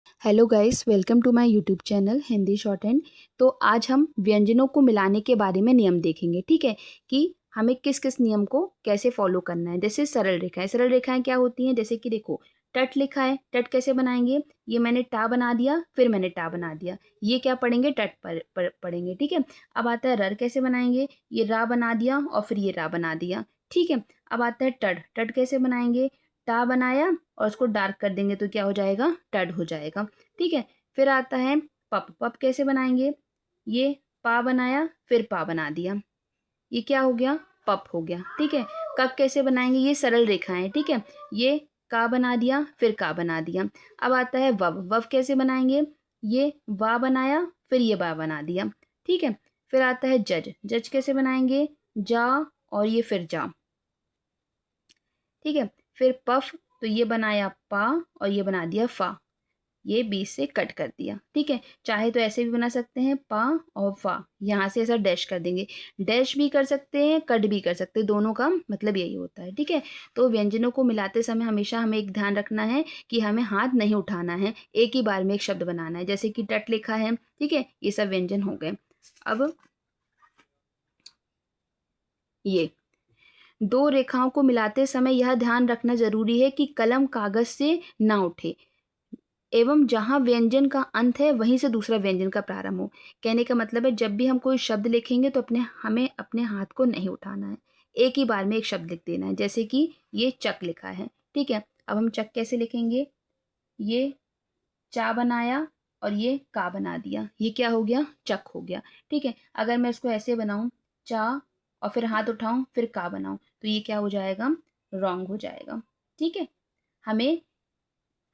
Hello guys, welcome to my YouTube channel Hindi shorthand. तो आज हम व्यंजनों को मिलाने के बारे में नियम देखेंगे। ठीक है कि हमें किस किस नियम को कैसे फॉलो करना है। जैसे सरल रेखाएं, सरल रेखाएं क्या होती हैं, जैसे कि देखो टट लिखा है, टट कैसे बनाएंगे। ये मैंने टा बना दिया, फिर मैंने टा बना दिया, ये क्या पढ़ेंगे, टट पर पढ़ेंगे। ठीक है। अब आता है रर, कैसे बनाएंगे, ये रा बना दिया और फिर ये रा बना दिया। ठीक है। अब आता है टड, टड कैसे बनाएंगे, टा बनाया और उसको डार्क कर देंगे तो क्या हो जाएगा, टड हो जाएगा। ठीक है। फिर आता है पप, पप कैसे बनाएंगे, ये पा बनाया फिर पा बना दिया, ये क्या हो गया, पप हो गया। ठीक है। कक कैसे बनाएंगे, ये सरल रेखा है। ठीक है। ये का बना दिया फिर का बना दिया। अब आता है वव, वव कैसे बनाएंगे, ये वा बनाया फिर ये बा बना दिया। ठीक है। फिर आता है जज, जज कैसे बनाएंगे, जा और ये फिर जा। ठीक है। फिर पफ, तो ये बनाया पा और ये बना दिया फा, ये बीच से कट कर दिया। ठीक है। चाहे तो ऐसे भी बना सकते हैं, पा और फा, यहाँ से ऐसा डैश कर देंगे। डैश भी कर सकते हैं, कट भी कर सकते हैं, दोनों का मतलब यही होता है। ठीक है। तो व्यंजनों को मिलाते समय हमेशा हमें एक ध्यान रखना है कि हमें हाथ नहीं उठाना है, एक ही बार में एक शब्द बनाना है। जैसे कि टट लिखा है, ठीक है, ये सब व्यंजन हो गए। अब ये दो रेखाओं को मिलाते समय यह ध्यान रखना जरूरी है कि कलम कागज से ना उठे एवं जहां व्यंजन का अंत है वहीं से दूसरा व्यंजन का प्रारंभ हो। कहने का मतलब है जब भी हम कोई शब्द लिखेंगे तो हमें अपने हाथ को नहीं उठाना है, एक ही बार में एक शब्द लिख देना है। जैसे कि ये चक लिखा है। ठीक है। अब हम चक कैसे लिखेंगे, ये चा बनाया और ये का बना दिया, ये क्या हो गया, चक हो गया। ठीक है। अगर मैं इसको ऐसे बनाऊं, चा और फिर हाथ उठाऊं फिर का बनाऊं, तो ये क्या हो जाएगा, रॉन्ग हो जाएगा। ठीक है। हमें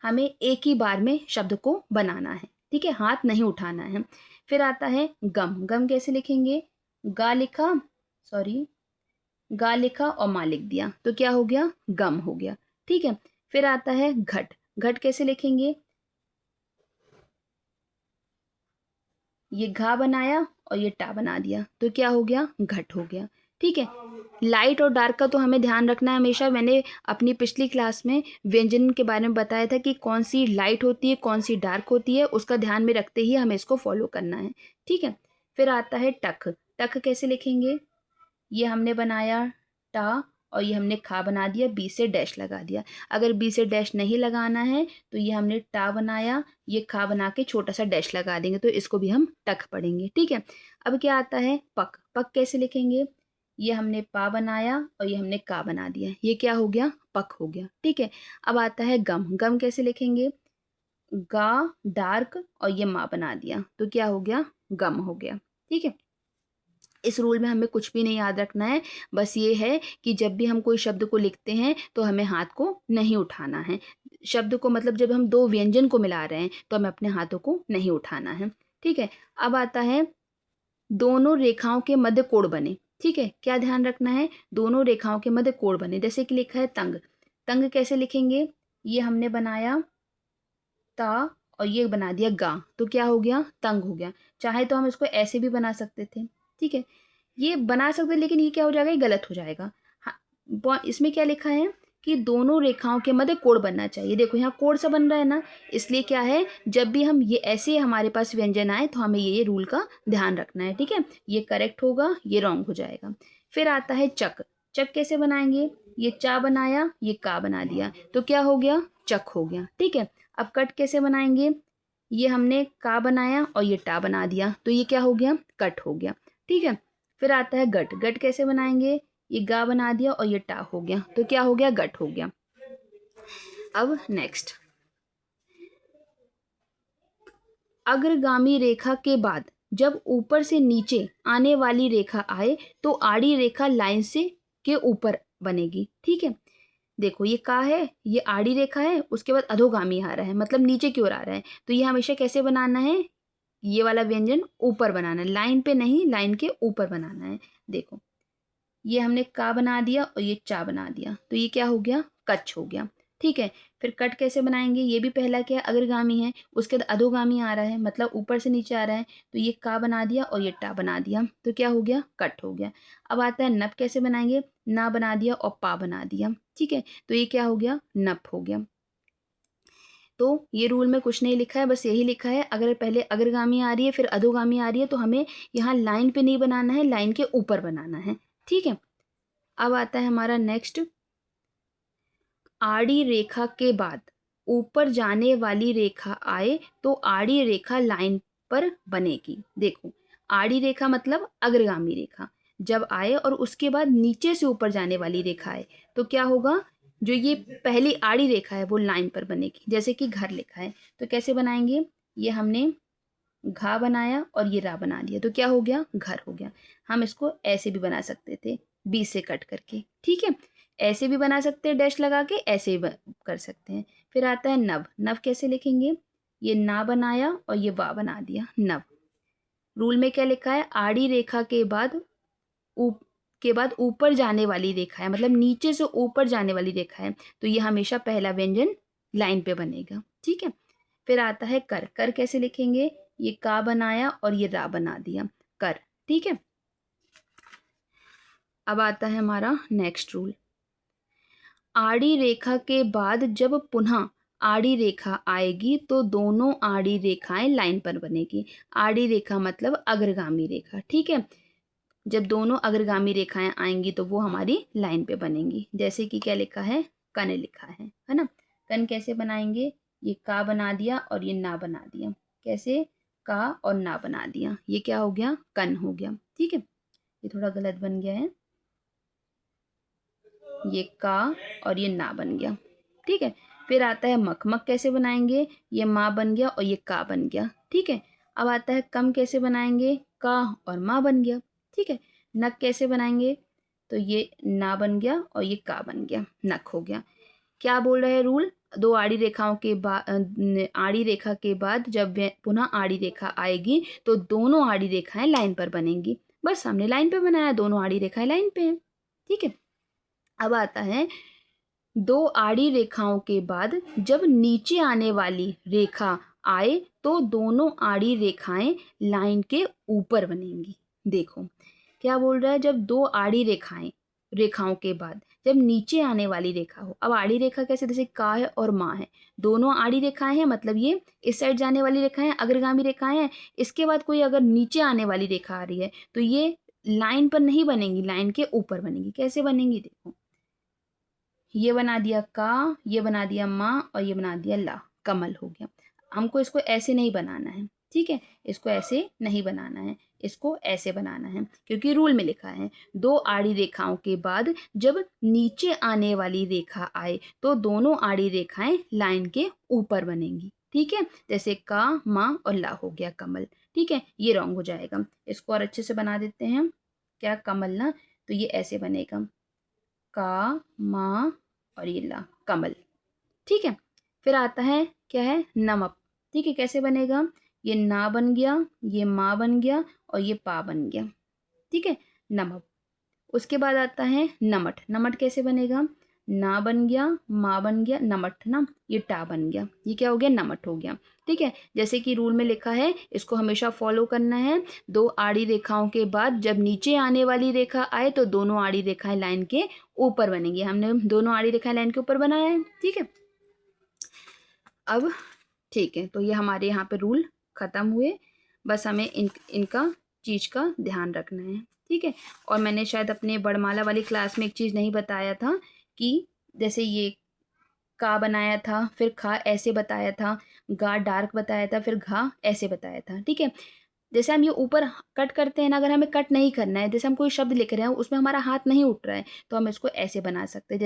हमें एक ही बार में शब्द को बनाना है। ठीक है, हाथ नहीं उठाना है। फिर आता है गम, गम कैसे लिखेंगे, गा लिखा, सॉरी, गा लिखा और मा लिख दिया तो क्या हो गया, गम हो गया। ठीक है। फिर आता है घट, घट कैसे लिखेंगे, ये घा बनाया और ये टा बना दिया तो क्या हो गया, घट हो गया। ठीक है। लाइट और डार्क का तो हमें ध्यान रखना है हमेशा। मैंने अपनी पिछली क्लास में व्यंजन के बारे में बताया था कि कौन सी लाइट होती है कौन सी डार्क होती है, उसका ध्यान में रखते ही हमें इसको फॉलो करना है। ठीक है। फिर आता है टक, टक कैसे लिखेंगे, ये हमने बनाया टा और ये हमने खा बना दिया, बी से डैश लगा दिया। अगर बी से डैश नहीं लगाना है तो ये हमने टा बनाया, ये खा बना के छोटा सा डैश लगा देंगे तो इसको भी हम टक पढ़ेंगे। ठीक है। अब क्या आता है पक, पक कैसे लिखेंगे, ये हमने पा बनाया और ये हमने का बना दिया, ये क्या हो गया, पक हो गया। ठीक है। अब आता है गम, गम कैसे लिखेंगे, गा डार्क और ये मा बना दिया तो क्या हो गया, गम हो गया। ठीक है। इस रूल में हमें कुछ भी नहीं याद रखना है, बस ये है कि जब भी हम कोई शब्द को लिखते हैं तो हमें हाथ को नहीं उठाना है। शब्द को मतलब जब हम दो व्यंजन को मिला रहे हैं तो हमें अपने हाथों को नहीं उठाना है। ठीक है। अब आता है दोनों रेखाओं के मध्य कोण बने। ठीक है, क्या ध्यान रखना है, दोनों रेखाओं के मध्य कोण बने। जैसे कि लिखा है तंग, तंग कैसे लिखेंगे, ये हमने बनाया ता और ये बना दिया गा तो क्या हो गया, तंग हो गया। चाहे तो हम इसको ऐसे भी बना सकते थे। ठीक है, ये बना सकते लेकिन ये क्या हो जाएगा, ये गलत हो जाएगा। हाँ, इसमें क्या लिखा है कि दोनों रेखाओं के मध्य कोण बनना चाहिए। देखो यहाँ कोण सा बन रहा है ना, इसलिए क्या है, जब भी हम ये ऐसे हमारे पास व्यंजन आए तो हमें ये रूल का ध्यान रखना है। ठीक है, ये करेक्ट होगा, ये रॉन्ग हो जाएगा। फिर आता है चक, चक कैसे बनाएंगे, ये चा बनाया ये का बना दिया तो क्या हो गया, चक हो गया। ठीक है। अब कट कैसे बनाएंगे, ये हमने का बनाया और ये टा बना दिया तो ये क्या हो गया, कट हो गया। ठीक है। फिर आता है गट, गट कैसे बनाएंगे, ये गा बना दिया और ये टा हो गया तो क्या हो गया, गट हो गया। अब नेक्स्ट, अग्रगामी रेखा के बाद जब ऊपर से नीचे आने वाली रेखा आए तो आड़ी रेखा लाइन से के ऊपर बनेगी। ठीक है। देखो ये का है, ये आड़ी रेखा है, उसके बाद अधोगामी आ रहा है मतलब नीचे की ओर आ रहा है, तो ये हमेशा कैसे बनाना है, ये वाला व्यंजन ऊपर बनाना है, लाइन पे नहीं, लाइन के ऊपर बनाना है। देखो ये हमने का बना दिया और ये चा बना दिया तो ये क्या हो गया, कच्छ हो गया। ठीक है। फिर कट कैसे बनाएंगे, ये भी पहला क्या है, अग्रगामी है, उसके बाद अधोगामी आ रहा है मतलब ऊपर से नीचे आ रहा है तो ये का बना दिया और ये टा बना दिया तो क्या हो गया, कट हो गया। अब आता है नप, कैसे बनाएंगे, ना बना दिया और पा बना दिया। ठीक है, तो ये क्या हो गया, नप हो गया। तो ये रूल में कुछ नहीं लिखा है, बस यही लिखा है अगर पहले अग्रगामी आ रही है फिर अधोगामी आ रही है तो हमें यहाँ लाइन पे नहीं बनाना है, लाइन के ऊपर बनाना है। ठीक है, अब आता है हमारा नेक्स्ट, आड़ी रेखा के बाद ऊपर जाने वाली रेखा आए तो आड़ी रेखा लाइन पर बनेगी। देखो, आड़ी रेखा मतलब अग्रगामी रेखा जब आए और उसके बाद नीचे से ऊपर जाने वाली रेखा आए तो क्या होगा, जो ये पहली आड़ी रेखा है वो लाइन पर बनेगी। जैसे कि घर लिखा है तो कैसे बनाएंगे, ये हमने घा बनाया और ये रा बना दिया तो क्या हो गया, घर हो गया। हम इसको ऐसे भी बना सकते थे, बीच से कट करके। ठीक है, ऐसे भी बना सकते हैं डैश लगा के, ऐसे भी कर सकते हैं। फिर आता है नव। नव कैसे लिखेंगे, ये ना बनाया और ये वा बना दिया, नव। रूल में क्या लिखा है, आड़ी रेखा के बाद ऊपर जाने वाली रेखा है, मतलब नीचे से ऊपर जाने वाली रेखा है तो ये हमेशा पहला व्यंजन लाइन पे बनेगा। ठीक है, फिर आता है कर। कर कैसे लिखेंगे, ये का बनाया और ये रा बना दिया, कर। ठीक है, अब आता है हमारा नेक्स्ट रूल, आड़ी रेखा के बाद जब पुनः आड़ी रेखा आएगी तो दोनों आड़ी रेखाएं लाइन पर बनेगी। आड़ी रेखा मतलब अग्रगामी रेखा। ठीक है, जब दोनों अग्रगामी रेखाएं आएंगी तो वो हमारी लाइन पे बनेंगी। जैसे कि क्या लिखा है, कन लिखा है ना। कन कैसे बनाएंगे, ये का बना दिया और ये ना बना दिया। कैसे, का और ना बना दिया, ये क्या हो गया, कन हो गया। ठीक है, ये थोड़ा गलत बन गया है, ये का और ये ना बन गया। ठीक है, फिर आता है मक। मक कैसे बनाएंगे, ये माँ बन गया और ये का बन गया। ठीक है, अब आता है कम। कैसे बनाएंगे, का और माँ बन गया। ठीक है, नक कैसे बनाएंगे, तो ये ना बन गया और ये का बन गया, नक हो गया। क्या बोल रहे हैं रूल, दो आड़ी रेखाओं के बाद आड़ी रेखा के बाद जब पुनः आड़ी रेखा आएगी तो दोनों आड़ी रेखाएं लाइन पर बनेंगी। बस हमने लाइन पे बनाया, दोनों आड़ी रेखाएं लाइन पे हैं। ठीक है, अब आता है दो आड़ी रेखाओं के बाद जब नीचे आने वाली रेखा आए तो दोनों आड़ी रेखाएं लाइन के ऊपर बनेंगी। देखो क्या बोल रहा है, जब दो आड़ी रेखाओं के बाद जब नीचे आने वाली रेखा हो। अब आड़ी रेखा कैसे, जैसे का है और माँ है, दोनों आड़ी रेखाएं हैं, मतलब ये इस साइड जाने वाली रेखाएं अग्रगामी रेखाएं हैं। इसके बाद कोई अगर नीचे आने वाली रेखा आ रही है तो ये लाइन पर नहीं बनेंगी, लाइन के ऊपर बनेंगी। कैसे बनेंगी, देखो, ये बना दिया का, ये बना दिया माँ और ये बना दिया ला, कमल हो गया। हमको इसको ऐसे नहीं बनाना है। ठीक है, इसको ऐसे नहीं बनाना है, इसको ऐसे बनाना है, क्योंकि रूल में लिखा है दो आड़ी रेखाओं के बाद जब नीचे आने वाली रेखा आए तो दोनों आड़ी रेखाएं लाइन के ऊपर बनेंगी। ठीक है, जैसे का, माँ और ला हो गया कमल। ठीक है, ये रॉन्ग हो जाएगा, इसको और अच्छे से बना देते हैं। क्या, कमल ना, तो ये ऐसे बनेगा, का, माँ और ये ला, कमल। ठीक है, फिर आता है क्या है, नमक। ठीक है, कैसे बनेगा, ये ना बन गया, ये माँ बन गया और ये पा बन गया। ठीक है, नमक। उसके बाद आता है नमट। नमट कैसे बनेगा, ना बन गया, माँ बन गया, नमट ना, ये टा बन गया, ये क्या हो गया, नमट हो गया। ठीक है, जैसे कि रूल में लिखा है इसको हमेशा फॉलो करना है। दो आड़ी रेखाओं के बाद जब नीचे आने वाली रेखा आए तो दोनों आड़ी रेखाएं लाइन के ऊपर बनेंगी। हमने दोनों आड़ी रेखाएं लाइन के ऊपर बनाया है। ठीक है, अब ठीक है, तो ये हमारे यहाँ पे रूल ख़त्म हुए। बस हमें इनका चीज़ का ध्यान रखना है। ठीक है, और मैंने शायद अपने बड़माला वाली क्लास में एक चीज़ नहीं बताया था कि जैसे ये का बनाया था, फिर खा ऐसे बताया था, गा डार्क बताया था, फिर घा ऐसे बताया था। ठीक है, जैसे हम ये ऊपर कट करते हैं ना, अगर हमें कट नहीं करना है, जैसे हम कोई शब्द लिख रहे हैं उसमें हमारा हाथ नहीं उठ रहा है तो हम इसको ऐसे बना सकते हैं,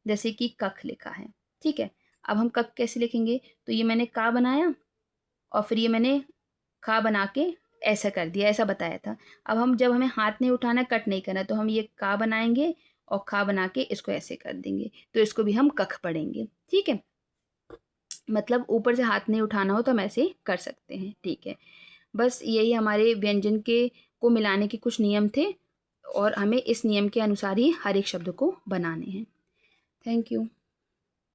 जैसे कि कख लिखा है। ठीक है, अब हम कख कैसे लिखेंगे, तो ये मैंने का बनाया और फिर ये मैंने खा बना के ऐसा कर दिया, ऐसा बताया था। अब हम जब हमें हाथ नहीं उठाना, कट नहीं करना, तो हम ये का बनाएंगे और खा बना के इसको ऐसे कर देंगे, तो इसको भी हम कख पढ़ेंगे। ठीक है, मतलब ऊपर से हाथ नहीं उठाना हो तो हम ऐसे कर सकते हैं। ठीक है, बस यही हमारे व्यंजन के को मिलाने के कुछ नियम थे और हमें इस नियम के अनुसार ही हर एक शब्द को बनाने हैं। Thank you.